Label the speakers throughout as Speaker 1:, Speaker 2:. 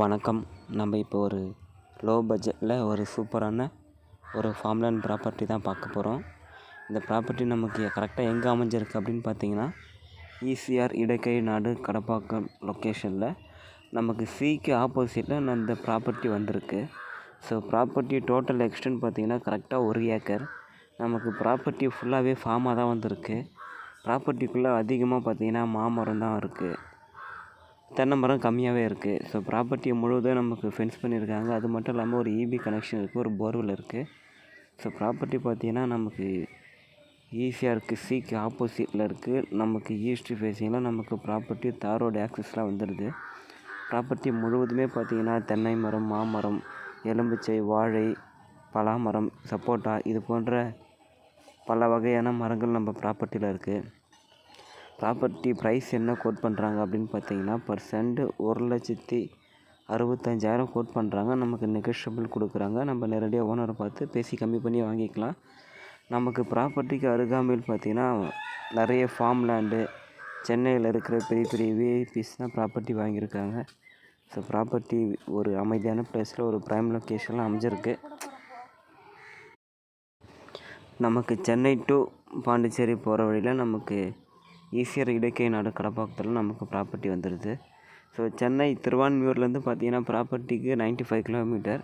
Speaker 1: வணக்கம். நம்ம இப்போ ஒரு லோ பட்ஜெட்டில் ஒரு சூப்பரான ஒரு ஃபார்ம்லேண்ட் ப்ராப்பர்ட்டி தான் பார்க்க போகிறோம். இந்த ப்ராப்பர்ட்டி நமக்கு கரெக்டாக எங்கே அமைஞ்சிருக்கு அப்படின்னு பார்த்தீங்கன்னா, ஈசிஆர் இடக்கை நாடு கடப்பாக்கம் லொக்கேஷனில் நமக்கு சிக்கு ஆப்போசிட்டில் இந்த ப்ராப்பர்ட்டி வந்திருக்கு. ஸோ ப்ராப்பர்ட்டி டோட்டல் எக்ஸ்டென்ட் பார்த்திங்கன்னா கரெக்டாக 1 ஏக்கர். நமக்கு ப்ராப்பர்ட்டி ஃபுல்லாகவே ஃபார்மாக தான் வந்திருக்கு. ப்ராப்பர்ட்டிக்குள்ளே அதிகமாக பார்த்திங்கன்னா மாமரம் தான் இருக்குது, தென்னை மரம் கம்மியாகவே இருக்குது. ஸோ ப்ராப்பர்ட்டியை முழுவதும் நமக்கு ஃபென்ஸ் பண்ணியிருக்காங்க. அது மட்டும் இல்லாமல் ஒரு இபி கனெக்ஷன் இருக்குது, ஒரு போர்வெல் இருக்குது. ஸோ ப்ராப்பர்ட்டி பார்த்திங்கன்னா நமக்கு ஈசிஆருக்கு சிக்கு ஆப்போசிட்டில் இருக்குது. நமக்கு ஈஸ்ட் ஃபேஸிங்கில் நமக்கு ப்ராப்பர்ட்டி தார் ரோடு ஆக்சஸ்லாம் வந்துடுது. ப்ராப்பர்ட்டி முழுவதுமே பார்த்திங்கன்னா தென்னை மரம், மாமரம், எலும்பிச்சை, வாழை, பலாமரம், சப்போட்டா இது போன்ற பல வகையான மரங்கள் நம்ம ப்ராப்பர்ட்டியில் இருக்குது. ப்ராப்பர்ட்டி ப்ரைஸ் என்ன கோட் பண்ணுறாங்க அப்படின்னு பார்த்தீங்கன்னா, பர் சென்ட் 1,65,000 கோட் பண்ணுறாங்க. நமக்கு நெகோஷியபிள் கொடுக்குறாங்க. நம்ம நேரடியாக ஓனரை பார்த்து பேசி கம்மி பண்ணி வாங்கிக்கலாம். நமக்கு ப்ராப்பர்ட்டிக்கு அருகாமையில் பார்த்திங்கன்னா நிறைய ஃபார்ம் லேண்டு, சென்னையில் இருக்கிற பெரிய பெரிய விஐபிஸ் தான் ப்ராப்பர்ட்டி வாங்கியிருக்காங்க. ஸோ ப்ராப்பர்ட்டி ஒரு அமைதியான பிளேஸில் ஒரு ப்ரைம் லொக்கேஷனில் அமைஞ்சிருக்கு. நமக்கு சென்னை டு பாண்டிச்சேரி போகிற வழியில் நமக்கு ஈசிஆர் இடக்கை நாடு கடப்பாக்கத்தில் நமக்கு ப்ராப்பர்ட்டி வந்துடுது. ஸோ சென்னை திருவான்மியூர்லேருந்து பார்த்திங்கன்னா ப்ராப்பர்ட்டிக்கு 95 கிலோமீட்டர்.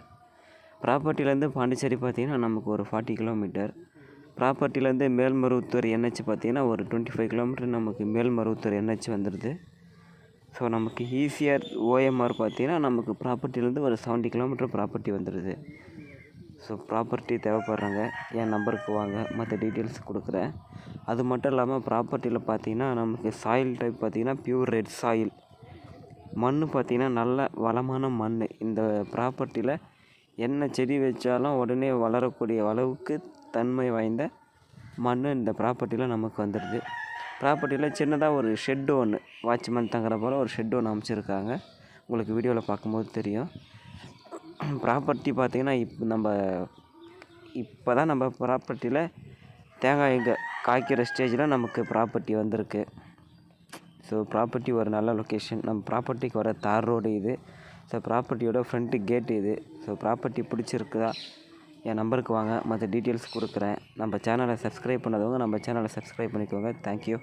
Speaker 1: ப்ராப்பர்ட்டிலேருந்து பாண்டிச்சேரி பார்த்திங்கன்னா நமக்கு ஒரு 40 கிலோமீட்டர். ப்ராப்பர்ட்டிலேருந்து மேல்மருவத்தூர் என்ஹெச் பார்த்திங்கன்னா ஒரு 25 கிலோமீட்டர் நமக்கு மேல்மருவத்தூர் என்ஹெச் வந்துடுது. ஸோ நமக்கு ஈசிஆர் ஓஎம்ஆர் பார்த்திங்கன்னா நமக்கு ப்ராப்பர்ட்டிலேருந்து ஒரு 70 கிலோமீட்டர் ப்ராப்பர்ட்டி வந்துடுது. ஸோ ப்ராப்பர்ட்டி தேவைப்படுறாங்க, என் நம்பருக்கு வாங்க, மற்ற டீட்டெயில்ஸ் கொடுக்குறேன். அது மட்டும் இல்லாமல் ப்ராப்பர்ட்டியில் பார்த்திங்கன்னா நமக்கு சாயில் டைப் பார்த்திங்கன்னா பியூர் ரெட் சாயில். மண் பார்த்திங்கன்னா நல்ல வளமான மண். இந்த ப்ராப்பர்ட்டியில் என்ன செடி வச்சாலும் உடனே வளரக்கூடிய அளவுக்கு தன்மை வாய்ந்த மண் இந்த ப்ராப்பர்ட்டியில் நமக்கு வந்துடுது. ப்ராப்பர்ட்டியில் சின்னதாக ஒரு ஷெட்டு ஒன்று, வாட்ச்மேன் தங்குற போல் ஒரு ஷெட்டு ஒன்று அமைச்சிருக்காங்க. உங்களுக்கு வீடியோவில் பார்க்கும்போது தெரியும். ப்ராப்பர்ட்டி பார்த்திங்கன்னா இப்போ தான் நம்ம ப்ராப்பர்ட்டியில் தேங்காய் காய்க்கிற ஸ்டேஜில் நமக்கு ப்ராப்பர்ட்டி வந்திருக்கு. ஸோ ப்ராப்பர்ட்டி ஒரு நல்ல லொக்கேஷன். நம்ம ப்ராப்பர்ட்டிக்கு வர தார் ரோடு இது. ஸோ ப்ராப்பர்ட்டியோட ஃப்ரண்ட்டு கேட்டு இது. ஸோ ப்ராப்பர்ட்டி பிடிச்சிருக்குதா, என் நம்பருக்கு வாங்க, மற்ற டீட்டெயில்ஸ் கொடுக்குறேன். நம்ம சேனலை சப்ஸ்கிரைப் பண்ணாதவங்க நம்ம சேனலை சப்ஸ்கிரைப் பண்ணிக்கோங்க. தேங்க்யூ.